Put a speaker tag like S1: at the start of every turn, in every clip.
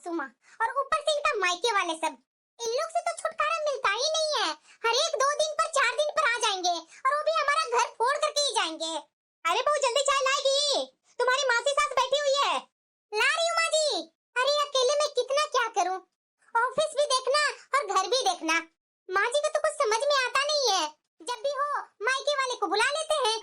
S1: सासू माँ और ऊपर से इनका मायके वाले सब, इन लोग से तो छुटकारा मिलता ही नहीं है। हर एक 2 दिन पर 4 दिन पर आ जाएंगे और वो भी हमारा घर फोड़ करके ही जाएंगे। अरे बहू जल्दी चाय लाएगी, तुम्हारी मासी सास बैठी हुई है। ला रही हूँ माँ जी। अरे अकेले में कितना क्या करूँ, ऑफिस भी देखना और घर भी देखना। माँ जी को तो कुछ समझ में आता नहीं है, जब भी हो मायके वाले को बुला लेते हैं।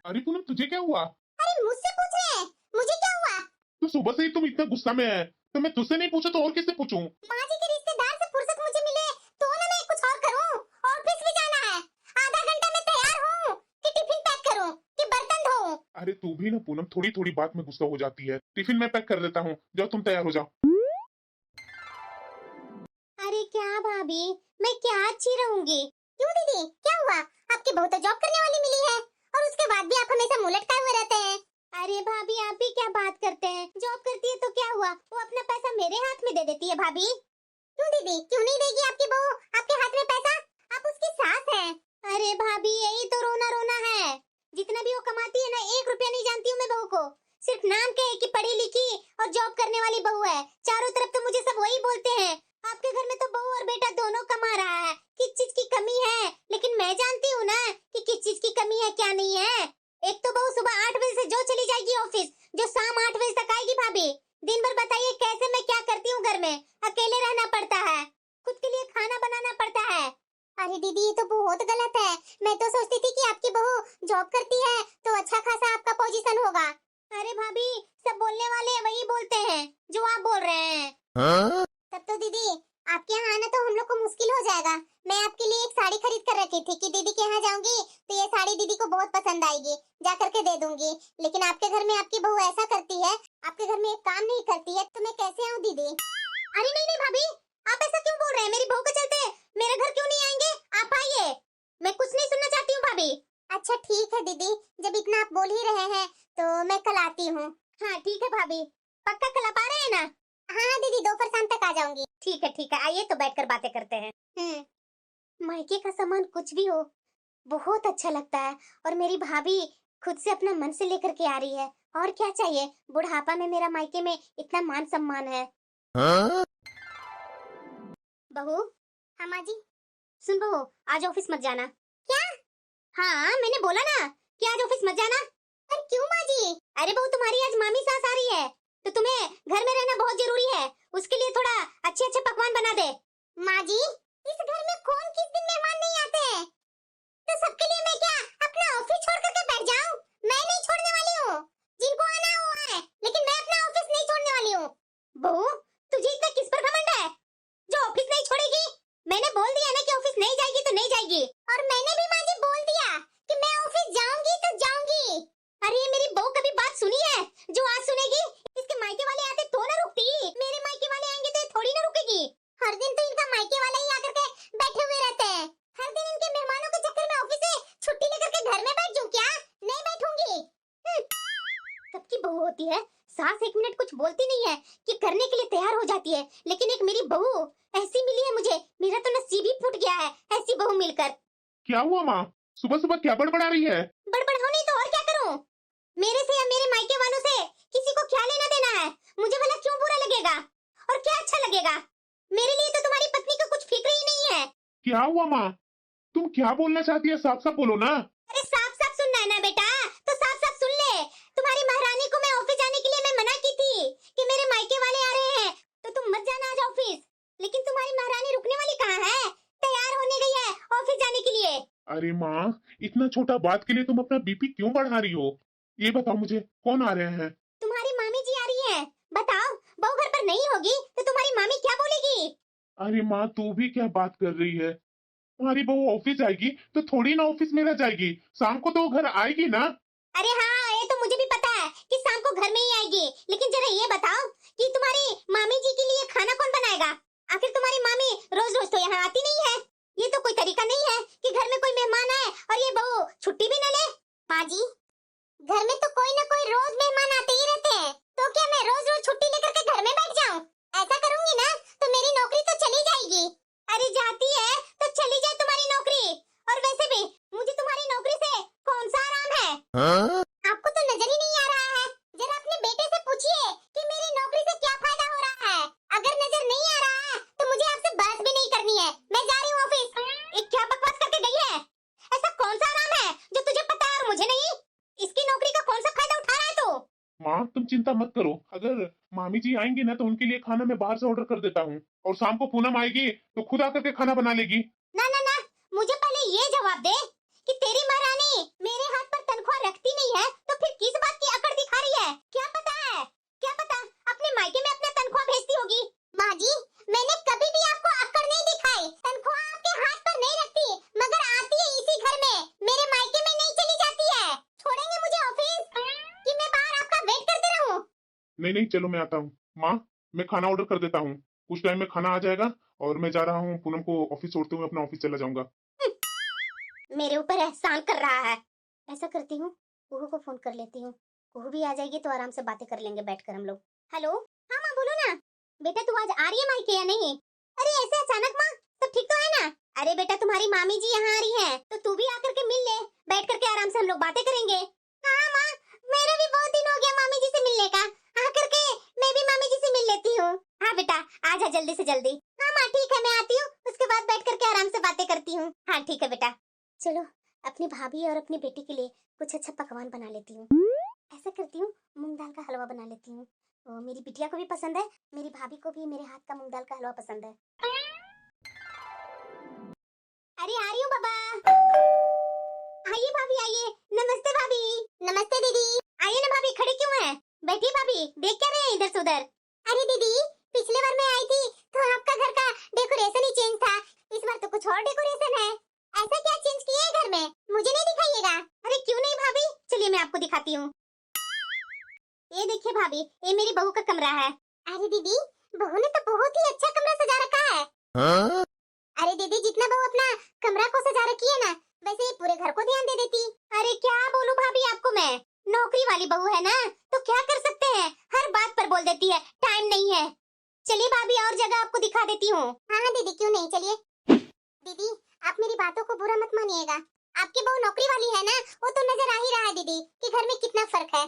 S2: अरे पूनम तुझे क्या हुआ?
S1: अरे मुझसे पूछ रहे हैं, मुझे क्या हुआ?
S2: तो सुबह से ही तुम इतना गुस्सा में है, तो मैं तुझसे नहीं पूछा तो और किससे पूछूं?
S1: माँ जी के रिश्तेदार से फुर्सत मुझे मिले तो ना मैं कुछ और करूं। ऑफिस भी जाना है, आधा घंटा में तैयार हूँ कि टिफिन पैक करूं कि बर्तन धोऊं।
S2: अरे तू भी ना पूनम, थोड़ी थोड़ी बात में गुस्सा हो जाती है। टिफिन मैं पैक कर देता हूँ, जाओ तुम तैयार हो जाओ।
S1: अरे क्या भाभी, मैं क्या अच्छी रहूंगी? क्यों दीदी क्या हुआ? आपकी बहू तो जॉब करने वाली मिली है और उसके बाद भी आप हमेशा मुंह लटकाए हुए रहते हैं। अरे भाभी आप भी क्या बात करते हैं, जॉब करती है तो क्या हुआ, वो अपना पैसा मेरे हाथ में दे देती है। भाभी क्यों दीदी, क्यों नहीं देगी आपकी बहू आपके हाथ में पैसा? आप उसकी सास हैं। अरे भाभी यही तो रोना रोना है, जितना भी वो कमाती है ना 1 रुपया नहीं जानती हूँ मैं बहू को। सिर्फ नाम के है कि पढ़ी लिखी और जॉब करने वाली बहू है, चारों तरफ तो मुझे सब वही बोलते हैं। आपके घर में तो बहू और बेटा दोनों कमा रहा है, किस चीज की कमी है? लेकिन मैं जानती हूँ ना कि किस चीज की कमी है क्या नहीं है। एक तो बहू सुबह 8 बजे से जो चली जाएगी ऑफिस, जो शाम 8 बजे तक आएगी। भाभी दिन भर बताइए कैसे मैं क्या करती हूँ, घर में अकेले रहना पड़ता है, खुद के लिए खाना बनाना पड़ता है। अरे दीदी ये तो बहुत गलत है, मैं तो सोचती थी कि आपकी बहू जॉब करती है तो अच्छा खासा आपका पोजीशन होगा। अरे भाभी सब बोलने वाले वही बोलते हैं जो आप बोल रहे हैं। तब तो दीदी आपके यहाँ आना तो हम लोग को मुश्किल हो जाएगा। मैं आपके लिए एक साड़ी खरीद कर रखी थी कि दीदी के यहाँ जाऊंगी तो ये साड़ी दीदी को बहुत पसंद आएगी, जा करके दे दूंगी। लेकिन आपके घर में आपकी बहू ऐसा करती है, आपके घर में एक काम नहीं करती है, तो मैं कैसे आऊँ दीदी? अरे नहीं नहीं भाभी, आप ऐसा क्यों बोल रहे हैं? मेरी बहू के चलते मेरे घर क्यों नहीं आएंगे? आप आइए, मैं कुछ नहीं सुनना चाहती हूँ भाभी। अच्छा ठीक है दीदी, जब इतना आप बोल ही रहे हैं तो मैं कल आती हूँ। हाँ ठीक है भाभी, पक्का कल आप आ रहे हैं ना? हाँ दीदी दोपहर शाम तक आ जाऊंगी। ठीक है आइए तो बैठकर बातें करते हैं। मायके का सामान कुछ भी हो बहुत अच्छा लगता है, और मेरी भाभी खुद से अपना मन से लेकर के आ रही है, और क्या चाहिए? बुढ़ापा में मेरा मायके में इतना मान सम्मान है। बहू। हाँ माँ जी। सुन बहू, आज ऑफिस मत जाना। क्या? हाँ मैंने बोला ना कि आज ऑफिस मत जाना। पर क्यों माँ जी? अरे बहू तुम्हारी आज मामी सास आ रही है तो तुम्हें घर में रहना बहुत जरूरी है, उसके लिए थोड़ा अच्छे अच्छे पकवान बना दे। माँ जी इस घर में कौन किस दिन मेहमान नहीं आते हैं, तो सबके लिए मैं क्या अपना ऑफिस छोड़ करके बैठ जाऊं? मैं नहीं छोड़ने वाली हूँ, जिनको आना है वो आए, लेकिन मैं अपना ऑफिस नहीं छोड़ने वाली हूँ। बहू तुझे इतना किस पर घमंड है जो ऑफिस नहीं छोड़ेगी? मैंने बोल दिया ना कि ऑफिस नहीं जाएगी तो नहीं जाएगी, और मैंने भी माँ जी बोल दिया कि मैं ऑफिस जाऊंगी तो जाऊंगी। अरे मेरी बहू कभी बात सुनी है जो आज सुनेगी? इसके मायके वाले आते तो ना रुकती, मेरे मायके वाले आएंगे तो थोड़ी ना रुकेगी। हर दिन तो इनका मायके वाले ही आकर के बैठे हुए रहते हैं, हर दिन इनके मेहमानों के चक्कर में ऑफिस से छुट्टी लेकर के घर में बैठ जाऊं क्या? नहीं बैठूंगी। सबकी बहू होती है, सास 1 मिनट कुछ बोलती नहीं है कि करने के लिए तैयार हो जाती है, लेकिन एक मेरी बहू ऐसी मिली है मुझे, मेरा तो नसीब ही फूट गया है ऐसी बहू मिलकर।
S2: क्या हुआ माँ, सुबह सुबह क्या बड़बड़ा रही है?
S1: बड़बड़ाऊं नहीं तो और क्या करूं? मेरे से या मेरे मायके वालों से किसी को क्या लेना देना है? मुझे भला क्यों बुरा लगेगा और क्या अच्छा लगेगा? मेरे लिए तो तुम्हारी पत्नी को कुछ फिक्र ही नहीं है।
S2: क्या हुआ माँ, तुम क्या बोलना चाहती है? साफ साफ बोलो ना।
S1: अरे साफ साफ सुनना है ना बेटा, तो साफ साफ सुन ले। तुम्हारी महारानी को मैं ऑफिस जाने के लिए मैं मना की थी कि मेरे मायके वाले आ रहे हैं तो तुम मत जाना आज ऑफिस, लेकिन तुम्हारी महारानी रुकने वाली कहाँ है? तैयार होने गई है ऑफिस जाने के लिए।
S2: अरे माँ, इतना छोटा बात के लिए तुम अपना बीपी क्यों बढ़ा रही हो? ये बताओ मुझे, कौन आ रहे हैं?
S1: तुम्हारी मामी जी आ रही है। बताओ बहू घर पर नहीं होगी तो तुम्हारी मामी क्या बोलेगी?
S2: अरे माँ तू भी क्या बात कर रही है? तुम्हारी बहू ऑफिस जाएगी तो थोड़ी ना ऑफिस में रह जाएगी, शाम को तो घर आएगी ना।
S1: अरे हाँ ये तो मुझे भी पता है कि शाम को घर में ही आएगी, लेकिन जरा ये बताओ कि तुम्हारी मामी जी के लिए खाना कौन बनाएगा? आखिर तुम्हारी मामी रोज रोज तो यहाँ आती नहीं है, ये तो कोई तरीका नहीं है कि घर में कोई मेहमान आए और ये बहू छुट्टी भी न ले। माँ जी घर में तो कोई ना कोई रोज मेहमान आते ही रहते हैं, तो क्या मैं रोज रोज छुट्टी लेकर के घर में बैठ जाऊं? ऐसा करूंगी ना तो मेरी नौकरी तो चली जाएगी। अरे जाती है तो चली जाए तुम्हारी नौकरी, और वैसे भी मुझे तुम्हारी नौकरी से कौन सा आराम है? आपको तो नजर ही नहीं आ रहा है, जरा अपने बेटे से पूछिए कि मेरी नौकरी से क्या फायदा हो रहा है।
S2: तुम चिंता मत करो, अगर मामी जी आएंगी ना तो उनके लिए खाना मैं बाहर से ऑर्डर कर देता हूँ, और शाम को पूनम आएगी तो खुद आकर के खाना बना लेगी।
S1: ना ना ना, मुझे पहले ये जवाब दे कि तेरी महारानी मेरे हाथ पर तनख्वाह रखती नहीं है तो फिर किस बात की अकड़ दिखा रही है? क्या पता है, क्या पता अपने मायके में अपना तनख्वाह भेजती होगी। माँ जी, मैंने कभी भी आपको अकड़ नहीं दिखाई, तनख्वाह आपके हाथ पर नहीं रखती, मगर आती है इसी घर में, मेरे मायके में नहीं चली जाती है। छोड़ेंगे मुझे ऑफिस कि मैं बाहर आपका वेट करते रहूं?
S2: नहीं नहीं, चलो मैं आता हूँ। माँ, मैं खाना ऑर्डर कर देता हूँ, कुछ टाइम में खाना आ जाएगा और मैं जा रहा हूँ, पूनम को ऑफिस छोड़ते हुए अपना ऑफिस चला जाऊंगा।
S1: मेरे ऊपर एहसान कर रहा है। ऐसा करती हूँ, कुहू को फोन कर लेती हूँ, कुहू भी आ जाएगी तो आराम से बातें कर लेंगे बैठकर हम लोग। हेलो, हाँ माँ बोलो ना। बेटा तू आज आ रही है मायके या नहीं? अरे ऐसे अचानक माँ, सब ठीक तो है ना? अरे बेटा तुम्हारी मामी जी यहाँ आ रही है तो तू भी आकर के मिल ले, बैठ करके आराम से हम लोग बातें करेंगे। हाँ माँ, मेरा भी बहुत दिन हो गया मामी जी से मिलने का, आकर के मैं भी मामी जी से मिल लेती हूँ। हाँ बेटा आ जा जल्दी से जल्दी। हाँ माँ ठीक है, मैं आती हूँ, उसके बाद बैठ करके आराम से बातें करती हूँ। हाँ ठीक है बेटा। चलो अपनी भाभी और अपनी बेटी के लिए कुछ अच्छा पकवान बना लेती हूँ। ऐसा करती हूँ, मूंग दाल का हलवा बना लेती हूँ, मेरी बिटिया को भी पसंद है, मेरी भाभी को भी मेरे हाथ का मूंग दाल का हलवा पसंद है। अरे आ रही हूँ बाबा। आइए भाभी आइए। नमस्ते भाभी। नमस्ते दीदी। आइए ना भाभी, खड़ी क्यों है? बैठिए भाभी, देख क्या रहे हैं इधर से उधर? अरे दीदी, पिछले बार मैं आई थी तो आपका घर का डेकोरेशन ही चेंज था, इस बार तो कुछ और डेकोरेशन है। ऐसा क्या चेंज किया है घर में, मुझे नहीं दिखाइएगा? अरे क्यों नहीं भाभी, चलिए मैं आपको दिखाती हूँ। ये देखिए भाभी, ये मेरी बहू का कमरा है। अरे दीदी, बहू ने तो बहुत ही अच्छा कमरा सजा रखा है। हाँ? अरे दीदी, जितना बहू अपना कमरा को सजा रखी है ना, वैसे ही पूरे घर को ध्यान दे देती। अरे क्या बोलूं भाभी आपको मैं, नौकरी वाली बहू है ना, तो क्या कर सकते हैं, हर बात पर बोल देती है टाइम नहीं है। चलिए भाभी और जगह आपको दिखा देती हूँ। हाँ दीदी क्यों नहीं, चलिए। दीदी आप मेरी बातों को बुरा मत मानिएगा, आपकी बहू नौकरी वाली है ना, वो तो नजर आ ही रहा है दीदी कि घर में कितना फर्क है।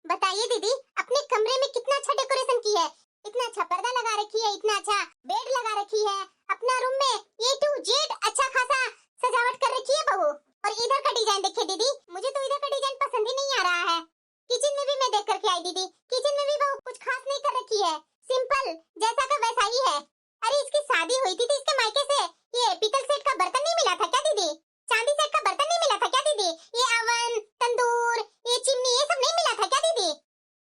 S1: बताइए दीदी, अपने कमरे में कितना अच्छा डेकोरेशन की है, इतना अच्छा पर्दा लगा रखी है, इतना अच्छा बेड लगा रखी है, अपना रूम में A to Z अच्छा खासा सजावट कर रखी है बहू। और इधर का डिजाइन देखिए दीदी, मुझे तो इधर का डिजाइन पसंद ही नहीं आ रहा है। किचन में भी मैं देख करके आई दीदी, किचन में भी बहू कुछ खास नहीं कर रखी है, सिंपल जैसा का वैसा ही है। अरे इसकी शादी हुई थी तो इसके मायके से ये पीतल सेट का बर्तन नहीं मिला था क्या दीदी? चांदी सेट का बर्तन नहीं मिला था क्या दीदी? ये अवन, तंदूर, ये चिमनी, ये सब नहीं मिला था क्या दीदी?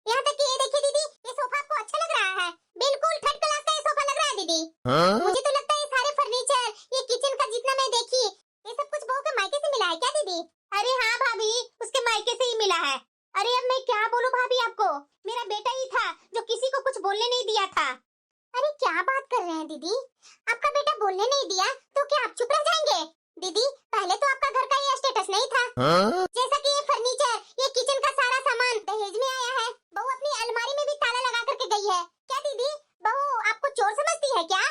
S1: यहाँ तक कि ये देखिए दीदी, ये सोफा आपको अच्छा लग रहा है, बिल्कुल थर्ड क्लास का ये सोफा लग रहा है दीदी। हाँ? मुझे तो लगता है ये सारे फर्नीचर, ये किचन का जितना मैं देखी, ये सब कुछ बहू के मायके से मिला है क्या दीदी? अरे हाँ भाभी, उसके मायके से ही मिला है। अरे अब मैं क्या बोलूं भाभी आपको, मेरा बेटा ही था जो किसी को कुछ बोलने नहीं दिया था। अरे क्या बात कर रहे हैं दीदी, आपका बेटा बोलने नहीं दिया तो क्या आप चुप रह जाएंगे? दीदी पहले तो आपका घर का ये स्टेटस नहीं था। हाँ? जैसा कि ये फर्नीचर, ये किचन का सारा सामान दहेज में आया है, बहू अपनी अलमारी में भी ताला लगा करके गई है। क्या दीदी, बहू आपको चोर समझती है क्या?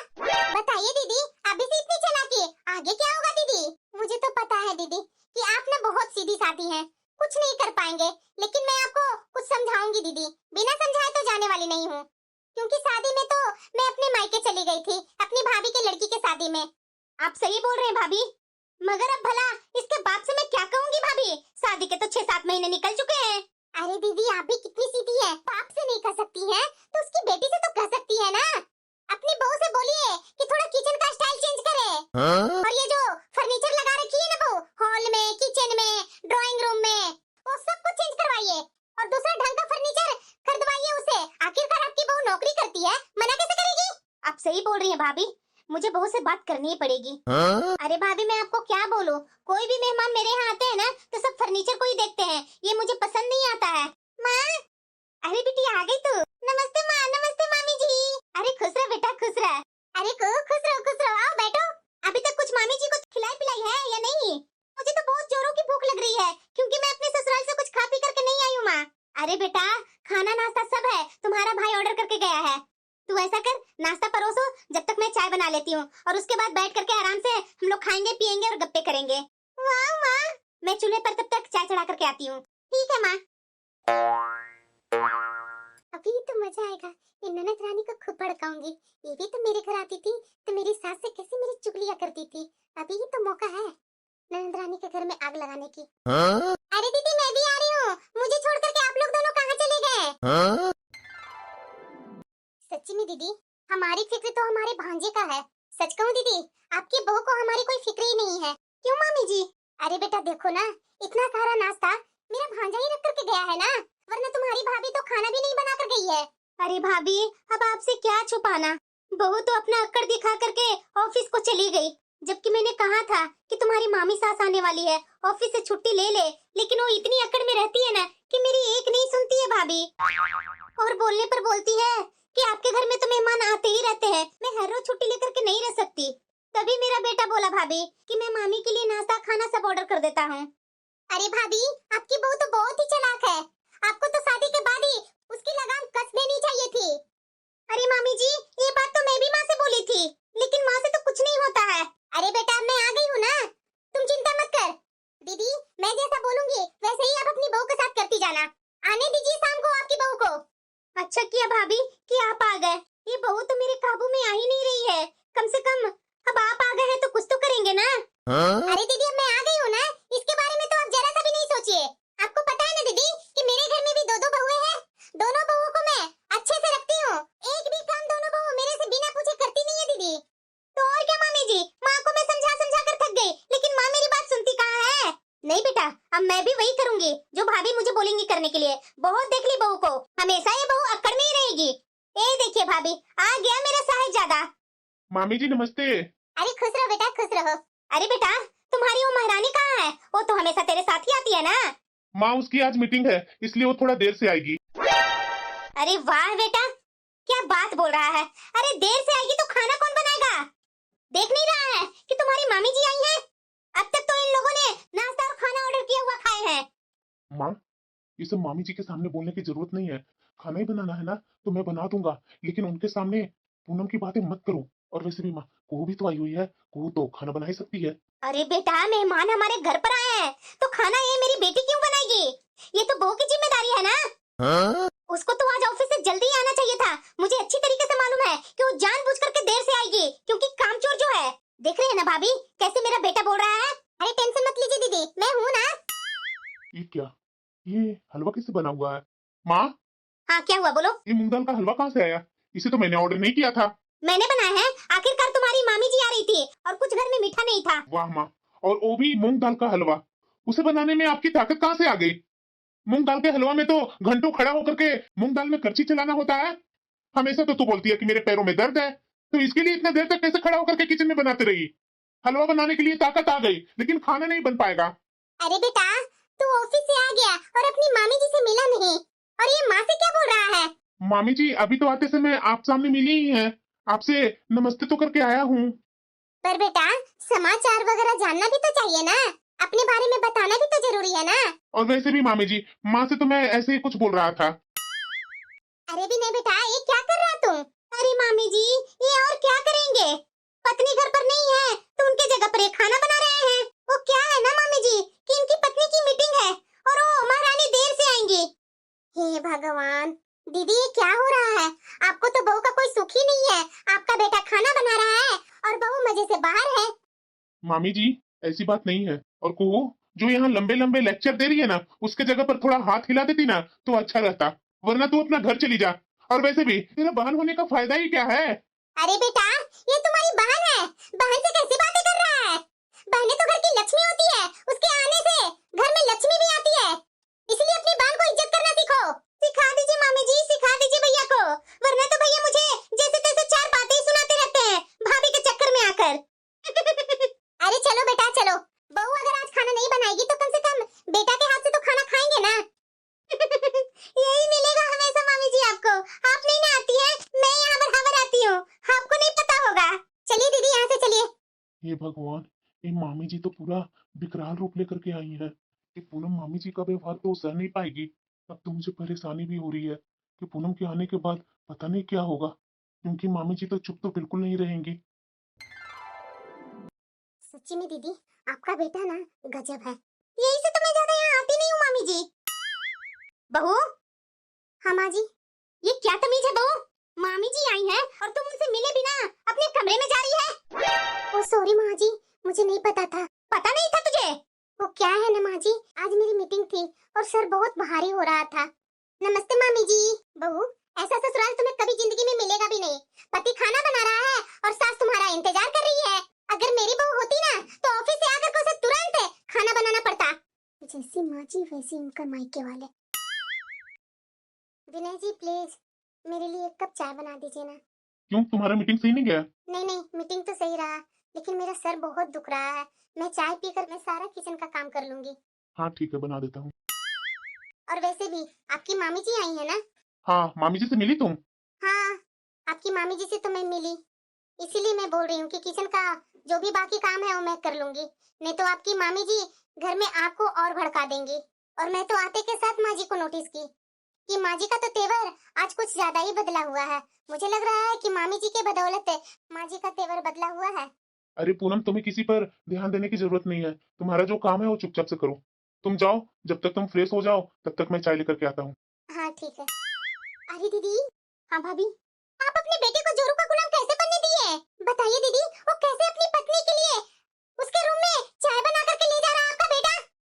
S1: बताइए दीदी, अभी से इतनी चालाकी, आगे क्या होगा दीदी? मुझे तो पता है दीदी कि आप ना बहुत सीधी सादी हैं, कुछ नहीं कर पाएंगे, लेकिन मैं आपको कुछ समझाऊंगी दीदी, बिना समझाए तो जाने वाली नहीं हूँ। क्योंकि शादी में तो मैं अपने मायके चली गई थी, अपनी भाभी के लड़की के शादी में। आप सही बोल रहे हैं भाभी, मगर अब भला इसके बाप से मैं क्या कहूंगी भाभी, शादी के तो 6-7 महीने निकल चुके हैं। अरे दीदी आप भी कितनी सीधी है, बाप से नहीं कह सकती है तो उसकी बेटी से तो कह सकती है ना। अपनी बहू से बोलिए कि थोड़ा किचन का स्टाइल चेंज करे। हाँ? और ये जो फर्नीचर लगा रखी है ना बहू, हॉल में, किचन में, ड्राइंग रूम में, वो सब कुछ चेंज करवाइए और दूसरा ढंग का फर्नीचर खरीदवाइए उसे। आखिरकार आपकी बहू नौकरी करती है, मना कैसे करेगी? आप सही बोल रही हैं भाभी, मुझे बहू से बात करनी ही पड़ेगी। हाँ? अरे भाभी मैं आपको क्या बोलूं, कोई भी मेहमान मेरे यहाँ आते हैं ना तो सब फर्नीचर को ही देखते हैं, ये मुझे पसंद नहीं आता है। माँ, अरे बेटी आ गई तू। नमस्ते माँ, नमस्ते मामी जी। अरे खुश रह बेटा, खुश रह। अरे खुश रहो, आओ बैठो। अभी तक कुछ मामी जी को खिलाई पिलाई है या नहीं? मुझे तो बहुत जोरों की भूख लग रही है, क्योंकि मैं अपने ससुराल से कुछ खा पी करके नहीं आई हूँ माँ। अरे बेटा खाना नाश्ता सब है, तुम्हारा भाई ऑर्डर करके गया है। तू ऐसा कर, नाश्ता परोसो जब तक मैं चाय बना लेती हूँ, और उसके बाद बैठ करके आराम से हम लोग खाएंगे पिएंगे और गप्पे करेंगे। वाह माँ, मैं चूल्हे पर तब तक चाय चढ़ा करके आती हूँ। ठीक है माँ। अभी तो मजा आएगा, ये ननद रानी को खूब भड़काऊंगी। ये भी तो मेरे घर आती थी तो मेरी सास से कैसे मेरी चुगलियां करती थी। अभी ही तो मौका है ननद रानी के घर में आग लगाने की। हाँ? अरे दीदी मैं भी आ रही हूँ, मुझे छोड़ करके आप सच्ची में दीदी, हमारी फिक्र तो हमारे भांजे का है। सच कहूँ दीदी, आपकी बहू को हमारी कोई फिक्र ही नहीं है। क्यों मामी जी? अरे बेटा देखो ना, इतना सारा नाश्ता मेरा भांजा ही रख करके गया है ना, वरना तुम्हारी भाभी तो खाना भी नहीं बना कर गई है। अरे भाभी, अब आपसे क्या छुपाना, बहू तो अपना अक्कड़ दिखा करके ऑफिस को चली गई, जबकि मैंने कहा था कि तुम्हारी मामी सास आने वाली है, ऑफिस से छुट्टी ले ले, लेकिन वो इतनी अक्कड़ में रहती है ना कि मेरी एक नहीं सुनती है भाभी। और बोलने पर बोलती है कि आपके घर में तो मेहमान आते ही रहते हैं, मैं हर रोज छुट्टी लेकर के नहीं रह सकती। तभी मेरा बेटा बोला भाभी कि मैं मामी के लिए नाश्ता खाना सब ऑर्डर कर देता हूँ। अरे भाभी, आपकी बहू तो बहुत ही चालाक है, आपको तो शादी के बाद ही उसकी लगाम कस देनी चाहिए थी। अरे मामी जी, ये बात तो मैं भी माँ से बोली थी, लेकिन माँ से तो कुछ नहीं होता है। अरे बेटा, मैं आ गई हूँ ना, तुम चिंता मत कर। दीदी, मैं जैसा बोलूंगी वैसे ही आप अपनी बहू के साथ करती जाना। आने दीजिए शाम को आपकी बहू को। अच्छा किया भाभी कि आप आ गए, ये बहू तो मेरे काबू में आ ही नहीं रही है। कम से कम अब आप आ गए हैं तो कुछ तो करेंगे ना। अरे दीदी, अब मैं आ गई हूँ ना, इसके बारे में तो आप जरा सा भी नहीं सोचिए। आपको पता है ना दीदी कि मेरे घर में भी दो बहुएं हैं, दोनों बहुओं को मैं अच्छे से रखती हूँ, एक भी काम दोनों बहू मेरे से बिना पूछे करती नहीं है दीदी। तो और क्या मामी जी, माँ को मैं समझा समझा कर थक गई, लेकिन माँ मेरी बात सुनती कहाँ है। नहीं बेटा, अब मैं भी वही करूंगी जो भाभी मुझे बोलेंगी करने के लिए। बहुत देख ली बहू को, हमेशा ये बहू अक्कड़ में ही रहेगी। ए देखिए भाभी, आ गया मेरा साहिबजादा।
S2: मामी जी नमस्ते।
S1: अरे खुश रहो बेटा, खुश रहो। अरे बेटा, तुम्हारी वो महारानी कहाँ है? वो तो हमेशा तेरे साथ ही आती है ना।
S2: माँ उसकी आज मीटिंग है, इसलिए वो थोड़ा देर से आएगी।
S1: अरे वाह बेटा, क्या बात बोल रहा है। अरे देर से आएगी तो खाना कौन बनाएगा? देख नहीं रहा है कि तुम्हारी मामी जी आई हैं? अब तक तो इन लोगों ने नाश्ता और खाना ऑर्डर किया हुआ खाए हैं।
S2: माँ, ये सब मामी जी के सामने बोलने की जरूरत नहीं है। खाना ही बनाना है ना तो मैं बना दूंगा, लेकिन उनके सामने पूनम की बातें मत करो। और वैसे भी माँ, कुहू भी तो आई हुई है, कुहू तो खाना बना ही सकती है।
S1: अरे बेटा, मेहमान हमारे घर पर आए हैं तो खाना ये मेरी बेटी क्यों बनाएगी? ये तो बहू की जिम्मेदारी है ना। उसको तो आज ऑफिस से जल्दी ही आना चाहिए था। मुझे अच्छी तरीके से मालूम है कि वो जानबूझ करके देर से आएगी, क्योंकि कामचोर जो है। देख रहे हैं ना भाभी, कैसे मेरा बेटा बोल रहा है। अरे टेंशन मत लीजिए दीदी, मैं हूँ ना।
S2: ये क्या, ये हलवा किससे बना हुआ है? माँ,
S1: हाँ क्या हुआ, बोलो।
S2: ये मूंग दाल का हलवा कहाँ से आया? इसे तो मैंने ऑर्डर नहीं किया था।
S1: मैंने बनाया है, आखिरकार तुम्हारी मामी जी आ रही थी और कुछ घर में मीठा नहीं था।
S2: वाह माँ, और वो भी मूंग दाल का हलवा। उसे बनाने में आपकी ताकत कहाँ से आ गई? मूंग दाल के हलवा में तो घंटों खड़ा होकर के मूंग दाल में करछी चलाना होता है। हमेशा तो तू बोलती है कि मेरे पैरों में दर्द है, तो इसके लिए इतना देर तक कैसे खड़ा होकर के किचन में बनाते रही? हलवा बनाने के लिए ताकत आ गई, लेकिन खाना नहीं बन पाएगा।
S1: अरे बेटा, तू ऑफिस से आ गया और अपनी मामी जी से मिला नहीं, और ये माँ से क्या बोल रहा है?
S2: मामी जी अभी तो आते समय आप सामने मिली ही हैं, आपसे नमस्ते तो करके आया हूँ।
S1: पर बेटा, समाचार वगैरह जानना भी तो चाहिए ना, अपने बारे में बताना भी तो जरूरी है ना।
S2: और वैसे भी मामी जी, माँ से तो मैं ऐसे ही कुछ बोल रहा था।
S1: अरे भी नहीं बेटा, ये क्या कर रहा तुम? अरे मामी जी, ये और क्या करेंगे? पत्नी घर पर नहीं है तो उनके जगह पर ये खाना बना रहे हैं। वो क्या है ना मामी जी कि इनकी पत्नी की मीटिंग है और वो महारानी देर से आएंगी। हे भगवान, दीदी ये क्या हो रहा है? आपको तो बहू का कोई सुख ही नहीं है। आपका बेटा खाना बना रहा है और बहू मजे से बाहर है।
S2: मामी जी ऐसी बात नहीं है। और कुहू जो यहाँ लंबे लंबे लेक्चर दे रही है ना, उसके जगह पर थोड़ा हाथ हिला देती ना तो अच्छा रहता, वरना तू अपना घर चली जा। और वैसे भी तेरा बहन होने का फायदा ही क्या है?
S1: अरे बेटा, ये तुम्हारी बहन है, बहन से कैसी बातें कर रहा है? बहनें तो घर की लक्ष्मी होती है, उसके आने से घर में लक्ष्मी भी आती है। इसलिए अपनी बहन को इज्जत करना सीखो। सिखा दीजिए मामी जी, सिखा दीजिए भैया को, वरना तो भैया मुझे जैसे तैसे चार बातें ही सुनाते रहते हैं भाभी के चक्कर में आकर। अरे चलो बेटा चलो, बहू अगर आज खाना नहीं बनाएगी तो कम से कम बेटा के हाथ से तो खाना खाएंगे ना। यही मिलेगा हमेशा मामी जी आपको। आप नहीं ना आती है, मैं यहाँ बराबर आती हूँ, आपको नहीं पता होगा। चलिए दीदी यहाँ से चलिए।
S2: हे भगवान, ये मामी जी तो पूरा विकराल रूप लेकर के आई है। कि पूनम मामी जी का व्यवहार तो सह नहीं पाएगी। अब तो मुझे परेशानी भी हो रही है कि पूनम के आने के बाद पता नहीं क्या होगा, क्योंकि मामी जी तो चुप तो बिल्कुल नहीं रहेंगी।
S1: सच्ची में दीदी, आपका बेटा ना गजब है। यही से तो मैं ज्यादा यहाँ आती नहीं हूँ मामी जी। बहू। हाँ माँ जी। ये क्या तमीज है बहू? मामी जी आई हैं और तुम उनसे मिले बिना अपने कमरे में जा रही है। ओ सॉरी माँ जी, मुझे नहीं पता था। पता नहीं था तुझे? वो क्या है ना माँ जी, आज मेरी मीटिंग थी और सर बहुत भारी हो रहा था, नमस्ते मामी जी। बहू, ऐसा ससुराल तुम्हें कभी जिंदगी में मिलेगा भी नहीं। पति खाना बना रहा है और सास तुम्हारा इंतजार कर रही है। अगर मेरी बहू होती ना तो ऑफिस से आकर के उसे तुरंत खाना बनाना पड़ता। जैसी माँ जी वैसी उनका मायके वाले। विनय जी प्लीज मेरे लिए एक कप चाय बना दीजिए ना।
S2: क्यों, तुम्हारा मीटिंग सही नहीं गया?
S1: नहीं नहीं, मीटिंग तो सही रहा, लेकिन मेरा सर बहुत दुख रहा है। मैं चाय पीकर मैं सारा किचन का काम कर लूंगी।
S2: हाँ ठीक है, बना देता हूँ।
S1: और वैसे भी आपकी मामी जी आई है ना?
S2: हाँ, मामी जी से मिली तुम?
S1: हाँ, आपकी मामी जी से तो मैं मिली, इसीलिए मैं बोल रही हूँ कि किचन का जो भी बाकी काम है वो मैं कर लूंगी। नहीं तो आपकी मामी जी घर में आग को और भड़का देंगी। और मैं तो आते के साथ माँ जी को नोटिस की कि माँ जी का तो तेवर आज कुछ ज्यादा ही बदला हुआ है। मुझे लग रहा है कि मामी जी के बदौलत माँ जी का तेवर बदला हुआ है।
S2: अरे पूनम, तुम्हें किसी पर ध्यान देने की जरूरत नहीं है। तुम्हारा जो काम है वो चुपचाप से करो। तुम जाओ, जब तक तुम फ्रेश हो जाओ तब तक मैं चाय लेकर के आता हूँ।
S1: हाँ ठीक है। अरे दीदी। हाँ भाभी। आप अपने बेटे को जोरू का गुलाम कैसे बनने दिए? बताइए दीदी, वो कैसे अपनी पत्नी के लिए उसके रूम में चाय बना करके ले जा रहा है आपका बेटा,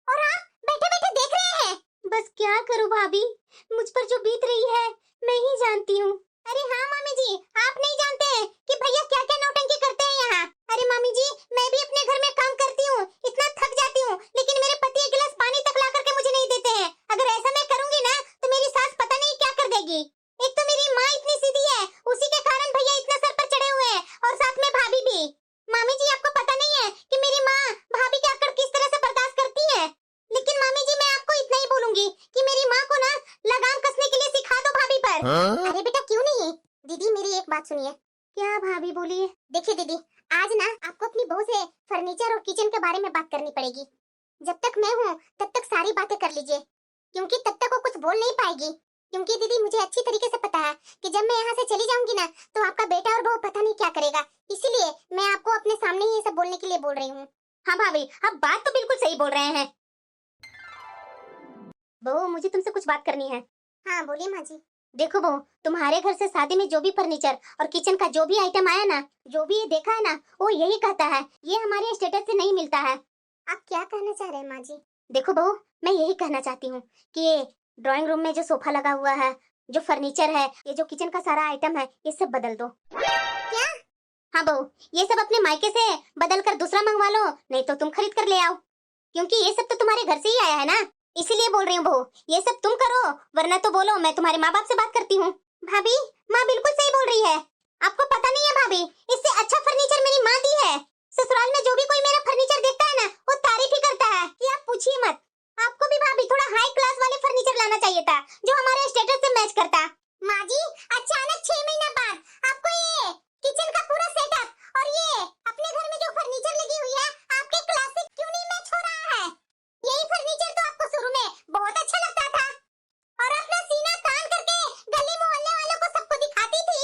S1: और आप बैठे बैठे देख रहे हैं। बस क्या करूं भाभी, मुझ पर जो बीत रही है मैं ही जानती हूँ। अरे हाँ मामी जी, आप नहीं जानते कि भैया क्या क्या नौटंकी करते हैं यहाँ। अरे मामी जी, मैं भी अपने घर में काम करती हूँ, इतना थक जाती हूँ, लेकिन मेरे पति एक गिलास पानी तक ला करके मुझे नहीं देते हैं। अगर ऐसा मैं करूंगी ना तो मेरी सास पता नहीं क्या कर देगी। एक तो मेरी माँ इतनी सीधी है, उसी के कारण भैया इतना सर पर चढ़े हुए हैं, और साथ में भाभी भी। मामी जी आपको पता नहीं है कि मेरी माँ भाभी के आकड़ किस तरह से बर्दाश्त करती है। लेकिन मामी जी मैं आपको इतना ही बोलूंगी कि मेरी माँ को ना लगाम कसने के लिए सिखा दो भाभी पर। अरे बेटा क्यों नहीं। दीदी मेरी एक बात सुनिए। क्या भाभी बोलिए। देखिए दीदी, आज ना आपको अपनी बहू से फर्नीचर और किचन के बारे में बात करनी पड़ेगी। जब तक मैं हूँ तब तक सारी बातें कर लीजिए, क्योंकि तब तक वो कुछ बोल नहीं पाएगी। क्योंकि दीदी मुझे अच्छी तरीके से पता है कि जब मैं यहाँ से चली जाऊंगी ना तो आपका बेटा और बहू पता नहीं क्या करेगा। इसीलिए मैं आपको अपने सामने ही ये सब बोलने के लिए बोल रही हूँ। हाँ भाभी, आप बात तो बिल्कुल सही बोल रहे हैं। बहू मुझे तुमसे कुछ बात करनी है। हाँ बोलिए माँ जी। देखो बहू, तुम्हारे घर से शादी में जो भी फर्नीचर और किचन का जो भी आइटम आया ना, जो भी ये देखा है ना, वो यही कहता है ये हमारे स्टेटस से नहीं मिलता है। आप क्या कहना चाह रहे हैं माँ जी? देखो बहू, मैं यही कहना चाहती हूँ कि ये ड्राइंग रूम में जो सोफा लगा हुआ है, जो फर्नीचर है, ये जो किचन का सारा आइटम है, ये सब बदल दो। क्या? हाँ बहू, ये सब अपने मायके से बदल कर दूसरा मंगवा लो, नहीं तो तुम खरीद कर ले आओ, क्योंकि ये सब तो तुम्हारे घर से ही आया है ना। इसीलिए बोल रही हूँ बहू, ये सब तुम करो, वरना तो बोलो मैं तुम्हारे माँ बाप से बात करती हूँ। भाभी, माँ बिल्कुल सही बोल रही है। आपको पता नहीं है भाभी, इससे अच्छा फर्नीचर मेरी माँ दी है। ससुराल में जो भी कोई मेरा फर्नीचर देखता है ना, वो तारीफ ही करता है कि आप पूछिए मत। आपको भी भाभी थोड़ा हाई क्लास वाले फर्नीचर लाना चाहिए था, जो हमारे स्टेटस से मैच करता। माँ जी, अचानक 6 महीना बाद आपको ये किचन का पूरा सेटअप और ये अपने घर में जो फर्नीचर लगी हुई है, आपके क्लास से क्यों नहीं मैच हो रहा है? यही फर्नीचर तो आपको शुरू में बहुत अच्छा लगता था, और अपना सीना तान करके गली मोहल्ले वालों को सबको दिखाती थी।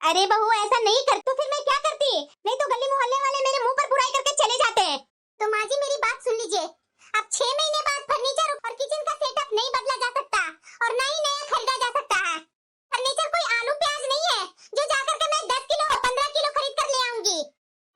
S1: अरे बहू, ऐसा नहीं कर तो फिर मैं क्या करती? नहीं तो गली मोहल्ले वाले मेरे मुंह पर बुराई करके चले जाते हैं। तो माँ जी मेरी बात सुन लीजिए, अब 6 महीने बाद फर्नीचर और किचन का सेटअप नहीं बदला जा सकता और ना ही नया खरीदा जा सकता है। फर्नीचर कोई आलू प्याज नहीं है जो जाकर के मैं 10 किलो और 15 किलो खरीद कर ले आऊंगी।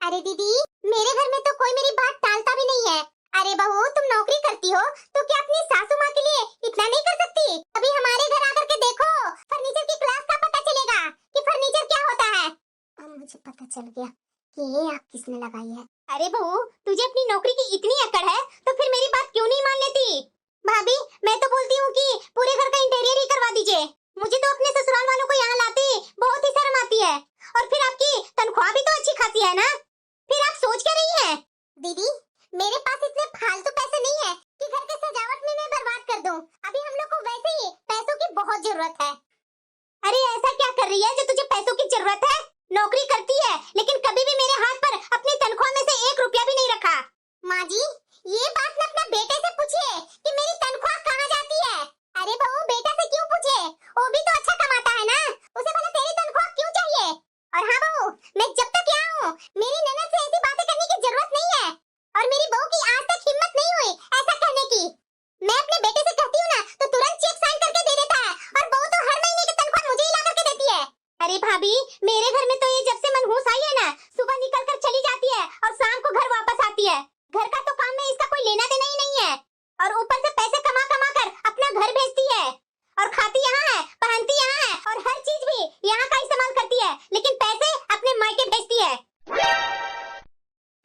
S1: अरे दीदी, मेरे घर में तो कोई मेरी बात टालता भी नहीं है। अरे बहू, तुम नौकरी करती हो तो क्या अपनी सासू माँ के लिए इतना नहीं कर सकती? अभी हमारे घर आकर के देखो, फर्नीचर की क्लास का पता चलेगा कि फर्नीचर क्या होता है। अब मुझे पता चल गया कि ये आग किसने लगाई है। अरे बहू, तुझे अपनी नौकरी की इतनी अकड़ है तो फिर मेरी बात क्यों नहीं मान लेती? भाभी, मैं तो बोलती हूँ कि पूरे घर का इंटीरियर ही करवा दीजिए। मुझे तो अपने ससुराल वालों को यहाँ लाते बहुत ही शर्म आती है, और फिर आपकी तनख्वाह भी तो अच्छी खासी है ना। फिर आप सोच क्या रही हैं? दीदी, मेरे पास इतने फालतू पैसे नहीं है कि घर के सजावट में मैं बर्बाद कर दूं। अभी हम लोग को वैसे ही पैसों की बहुत जरूरत है। अरे ऐसा क्या कर रही है जो तुझे पैसों की जरूरत है? नौकरी करती है लेकिन कभी भी मेरे हाथ पर अपनी तनख्वाह में से 1 रुपया भी नहीं रखा। माँ जी, ये बात ना अपने बेटे से पूछिए कि मेरी तनख्वाह कहाँ जाती है। अरे बहू, बेटा से क्यों पूछे? वो भी तो अच्छा कमाता है ना, उसे भला तेरी तनख्वाह क्यों चाहिए? और हाँ बहू, मैं जब तक यहाँ हूँ मेरी ननद से ऐसी बातें करने की जरूरत नहीं है, और मेरी बहू की आज तक हिम्मत नहीं हुई ऐसा कहने की। मैं अपने बेटे से कहती हूँ ना तो तुरंत चेक साइन करके दे देता है, और बहू तो हर महीने की तनख्वाह मुझे ही ला करके देती है। अरे भाभी, मेरे घर में तो ये जब से मनहूस आई है ना, सुबह निकल कर चली जाती है और शाम को घर वापस आती है। घर का तो काम में इसका कोई लेना देना ही नहीं है, और ऊपर से पैसे कमा कमा कर अपना घर भेजती है। और खाती यहाँ है, पहनती यहाँ है और हर चीज भी यहाँ का इस्तेमाल करती है, लेकिन पैसे अपने मायके भेजती है।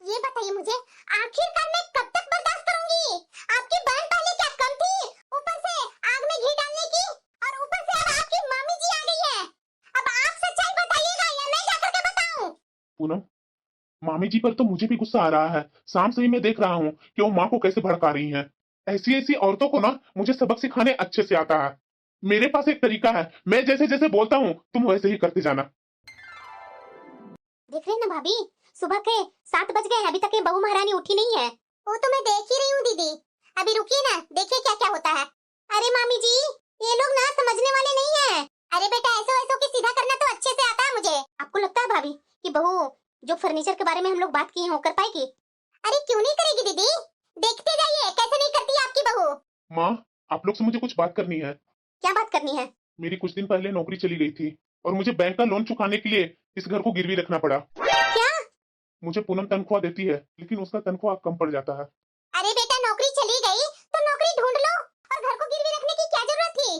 S1: ये बताइए मुझे, आखिरकार मैं कब तक बर्दाश्त करूंगी? आपकी बहन पहले क्या कम थी, ऊपर से आग में घी डालने की, और ऊपर से अब आपकी मामी जी आ गई है। अब आप सच्चाई बताइएगा या मैं जाकर के बताऊं?
S2: पूनम, मामी जी पर तो मुझे भी गुस्सा आ रहा है। शाम से ही मैं देख रहा हूँ कि वो माँ को कैसे भड़का रही हैं। ऐसी ऐसी औरतों को ना मुझे सबक सिखाने अच्छे से आता है। मेरे पास एक तरीका है, मैं जैसे जैसे बोलता हूँ तुम वैसे ही करते जाना।
S1: देख रहे हैं ना भाभी, सुबह के 7 बज गए, अभी तक ये बहू महारानी उठी नहीं है। वो तो मैं देख ही रही हूँ दीदी, अभी रुकिए ना, देखिए क्या क्या होता है। अरे मामी जी, ये लोग ना समझने वाले नहीं है। अरे बेटा, ऐसो ऐसो की सीधा करना तो अच्छे से आता है मुझे। आपको लगता है भाभी कि बहू जो फर्नीचर के बारे में हम लोग बात किए हो कर पाएगी? अरे क्यों नहीं करेगी दीदी, देखते जाइए कैसे नहीं करती है आपकी बहू।
S2: माँ, आप लोग से मुझे कुछ बात करनी है।
S1: क्या बात करनी है?
S2: मेरी कुछ दिन पहले नौकरी चली गई थी और मुझे बैंक का लोन चुकाने के लिए इस घर को गिरवी रखना पड़ा।
S1: क्या?
S2: मुझे पूनम तनख्वाह देती है, लेकिन उसका तनख्वाह कम पड़ जाता है।
S1: अरे बेटा, नौकरी चली गई तो नौकरी ढूंढ लो, और घर को गिरवी रखने की क्या जरूरत थी?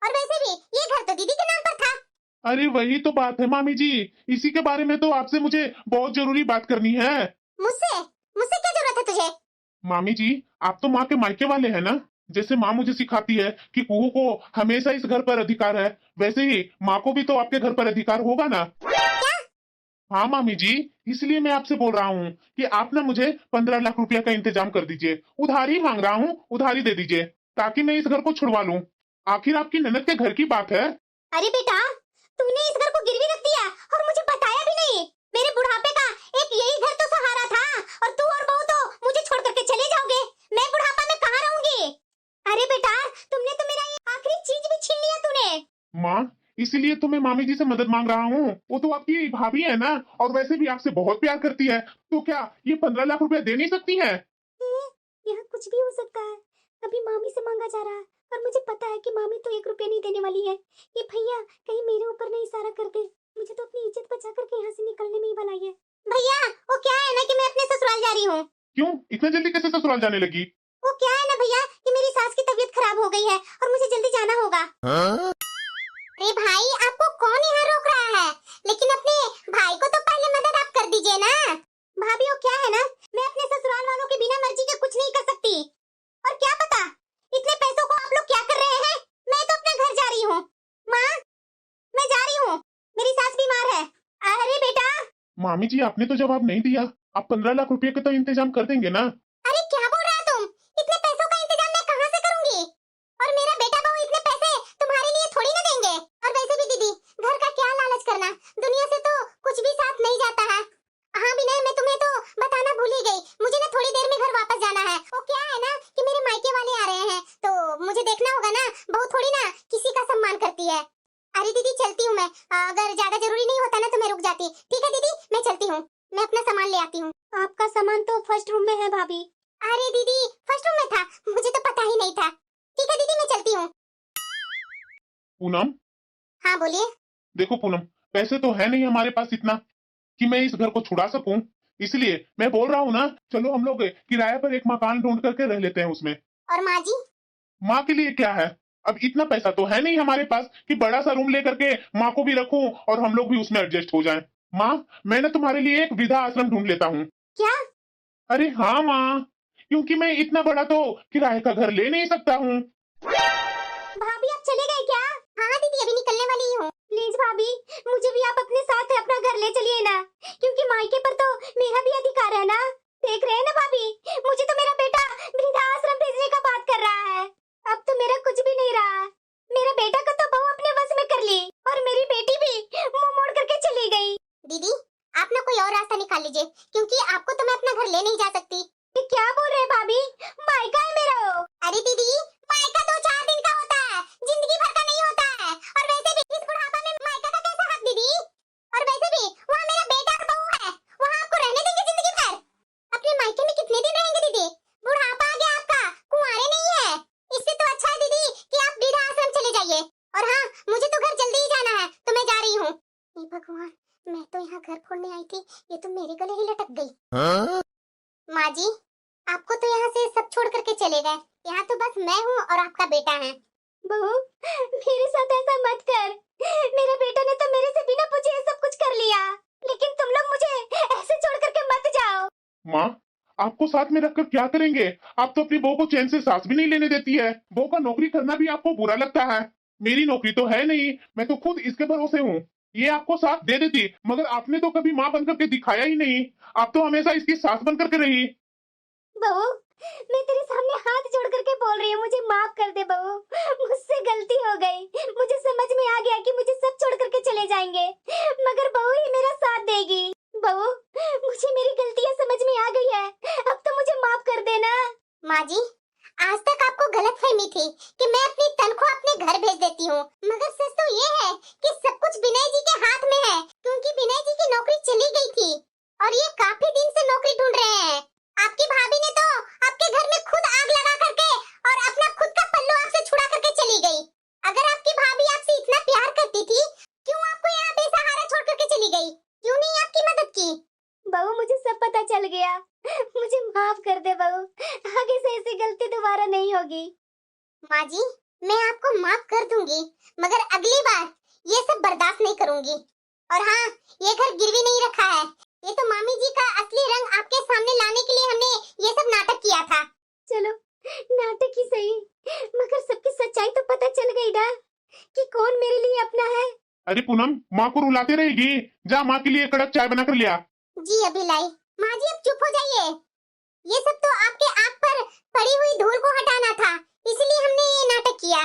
S1: और वैसे भी ये घर तो दीदी के नाम पर था।
S2: अरे वही तो बात है मामी जी, इसी के बारे में तो आपसे मुझे बहुत जरूरी बात करनी है।
S1: मुझसे मुझसे क्या जरूरत है तुझे?
S2: मामी जी, आप तो माँ के मायके वाले हैं ना। जैसे माँ मुझे सिखाती है कि बहू को हमेशा इस घर पर अधिकार है, वैसे ही माँ को भी तो आपके घर पर अधिकार होगा ना। हाँ मामी जी, इसलिए मैं आपसे बोल रहा हूँ कि आप ना मुझे 15 लाख रुपया का इंतजाम कर दीजिए। उधारी मांग रहा हूँ, उधारी दे दीजिए ताकि मैं इस घर को छुड़वा लूँ। आखिर आपकी ननद के घर की बात है।
S1: अरे बेटा, तुमने इस घर को गिरवी रख दिया और मुझे बताया भी नहीं। मेरे बुढ़ापे का एक यही घर तो सहारा था, और तू और बहू तो मुझे छोड़ करके चले जाओगे। मैं बुढ़ापा में कहाँ रहूंगी? अरे बेटा, तुमने तो मेरा ये आखिरी चीज भी छीन लिया तूने।
S2: माँ, इसीलिए तो मैं मामी जी से मदद मांग रहा हूँ। वो तो आपकी भाभी है ना, और वैसे भी आपसे बहुत प्यार करती है। तो क्या ये 15 लाख रुपया दे नहीं सकती है?
S1: यहाँ कुछ भी हो सकता है। अभी मामी से मांगा जा रहा है और मुझे पता है कि मामी तो 1 रुपया नहीं देने वाली है। ये भैया कहीं मेरे ऊपर नहीं इशारा कर दे, मुझे तो अपनी इज्जत बचा करके यहाँ से निकलने में ही भलाई है। भैया, वो क्या है ना कि मैं अपने ससुराल जा रही हूँ।
S2: क्यों इतना जल्दी कैसे ससुराल जाने लगी?
S1: वो क्या है ना भैया कि मेरी सास की तबीयत खराब हो गई है और मुझे जल्दी जाना होगा। अरे भाई, आपको कौन यहाँ रोक रहा है? लेकिन अपने भाई को तो पहले मदद आप कर दीजिए ना। भाभी, वो क्या है ना, मैं अपने ससुराल वालों के बिना मर्जी के कुछ नहीं कर सकती। और क्या पता इतने पैसों को आप लोग क्या कर रहे हैं। मैं तो अपना घर जा रही हूँ। माँ, मैं जा रही हूँ, मेरी सास बीमार है। अरे बेटा।
S2: मामी जी, आपने तो जवाब नहीं दिया। आप 15 लाख रुपए का तो इंतजाम कर देंगे ना?
S1: अरे क्या बोल रहा तुम? इतने पैसों का इंतजाम मैं कहाँ से करूंगी? और मेरा बेटा बहू इतने पैसे तुम्हारे लिए थोड़ी ना देंगे। और वैसे भी दीदी, घर का क्या लालच करना, दुनिया से तो कुछ भी साथ नहीं जाता है। हाँ भी नहीं, मैं तुम्हें तो बताना भूल ही गई, मुझे ना थोड़ी देर में घर वापस जाना है। वो क्या है ना कि मेरे मायके वाले आ रहे हैं, तो मुझे देखना होगा ना, बहू थोड़ी ना किसी का सम्मान करती है। अरे दीदी, चलती हूँ मैं, अगर ज्यादा जरूरी नहीं होता ना तो मैं रुक जाती। ठीक है दीदी, मैं चलती हूँ, मैं अपना सामान ले आती हूँ। आपका सामान तो फर्स्ट रूम में है भाभी। अरे दीदी, फर्स्ट रूम में था, मुझे तो पता ही नहीं था। ठीक है दीदी, मैं चलती हूँ।
S2: पूनम,
S1: हाँ बोलिए।
S2: देखो पूनम, पैसे तो है नहीं हमारे पास इतना कि मैं इस घर को छुड़ा सकूं। इसलिए मैं बोल रहा हूँ ना, चलो हम लोग किराए पर एक मकान ढूंढ करके रह लेते हैं उसमें।
S1: और माँ जी?
S2: माँ के लिए क्या है, अब इतना पैसा तो है नहीं हमारे पास कि बड़ा सा रूम लेकर के माँ को भी रखूं और हम लोग भी उसमें एडजस्ट हो जाएं। माँ, मैं ना तुम्हारे लिए एक वृद्धा आश्रम ढूंढ लेता हूँ।
S1: क्या?
S2: अरे हाँ माँ, क्योंकि मैं इतना बड़ा तो किराए का घर ले नहीं सकता हूँ।
S1: भाभी, आप चले गए क्या? हाँ दीदी, अभी निकलने वाली ही हूँ। प्लीज भाभी, मुझे भी आप अपने साथ अपना घर ले चलिए ना, क्योंकि मायके पर तो मेरा भी अधिकार है ना। देख रहे हैं ना भाभी, मुझे तो मेरा बेटा वृद्धाश्रम भेजने का बात कर रहा है। अब तो मेरा कुछ भी नहीं रहा। मेरे बेटा को तो बहू अपने वश में कर ली और मेरी बेटी भी मुंह मोड़ करके चली गई। दीदी, आप ना कोई और रास्ता निकाल लीजिए, क्योंकि आपको तो मैं अपना घर ले नहीं जा सकती। ये क्या बोल रहे हैं भाभी? मायका है मेरा। अरे दीदी, मायका 2-4 दिन का होता है, जिंदगी भर का नहीं होता है। और वैसे भी इस बुढ़ापा में मायका का कैसा हक दीदी? और वैसे भी वहाँ मेरा बेटा और बहू है, वहाँ आपको रहने देंगे जिंदगी भर? अपने मायके में कितने दिन रहेंगे दीदी? बुढ़ापा आ गया आपका, कुंवारे नहीं है। इससे तो अच्छा है दीदी कि आप वृद्धाश्रम चले जाइए। और हाँ, मुझे तो घर जल्दी ही जाना है, तो मैं जा रही हूँ। भगवान, मैं तो यहाँ घर फोड़ने आई थी, ये तो मेरे गले ही लटक गई। माँ जी, आपको तो यहाँ से सब छोड़ करके चले गए। यहाँ तो बस मैं हूँ और आपका बेटा है। बहू, मेरे साथ ऐसा मत कर। मेरे बेटे ने तो मेरे से बिना पूछे ये सब कुछ कर लिया, लेकिन तुम लोग मुझे ऐसे छोड़ करके मत जाओ।
S2: माँ, आपको साथ में रखकर क्या करेंगे? आप तो अपनी बहू को चैन से सांस भी नहीं लेने देती है। बहू का नौकरी करना भी आपको बुरा लगता है। मेरी नौकरी तो है नहीं, मैं तो खुद इसके भरोसे हूँ। ये आपको साथ दे देती, मगर आपने तो कभी माँ बन करके दिखाया ही नहीं। आप तो हमेशा इसकी सास बन करके रही।
S1: बहू, मैं तेरे सामने हाथ जोड़ करके बोल रही हूँ, मुझे माफ कर दे बहू। मुझसे गलती हो गई। मुझे समझ में आ गया कि मुझे सब छोड़ करके चले जाएंगे, मगर बहू ही मेरा साथ देगी। बहू, मुझे मेरी गलतियाँ समझ में आ गई है, अब तो मुझे माफ कर देना। माँ जी, आज तक आपको गलतफहमी थी कि मैं अपनी तनख्वाह अपने घर भेज देती हूँ, मगर सच तो ये है कि सब कुछ विनय जी के हाथ में है, क्योंकि विनय जी की नौकरी चली गई थी और ये काफी दिन से नौकरी ढूंढ रहे हैं। आपकी भाभी ने तो आपके घर में खुद आग लगा करके और अपना खुद का पल्लू आपसे छुड़ा करके चली गई। अगर आपकी भाभी आपसे इतना प्यार करती थी, क्यों आपको यहाँ बेसहारा छोड़ करके चली गई? क्यों नहीं आपकी मदद की? बहू, मुझे सब पता चल गया, मुझे माफ कर दे बहू। आगे से ऐसी गलती दोबारा नहीं होगी। माँ जी, मैं आपको माफ कर दूंगी, मगर अगली बार ये सब बर्दाश्त नहीं करूंगी। और हाँ, ये घर गिरवी नहीं रखा है, ये तो मामी जी का असली रंग आपके सामने लाने के लिए हमने ये सब नाटक किया था। चलो, नाटक ही सही, मगर सबकी सच्चाई तो पता चल गई ना कि कौन मेरे लिए अपना है।
S2: अरे पूनम, माँ को रुलाते रहेगी। जा माँ के लिए कड़क चाय बना कर लिया।
S1: जी अभी लाई। माँ जी, अब चुप हो जाइए। ये सब तो आपके आँख पर पड़ी हुई धूल को हटाना था, इसलिए हमने ये नाटक किया।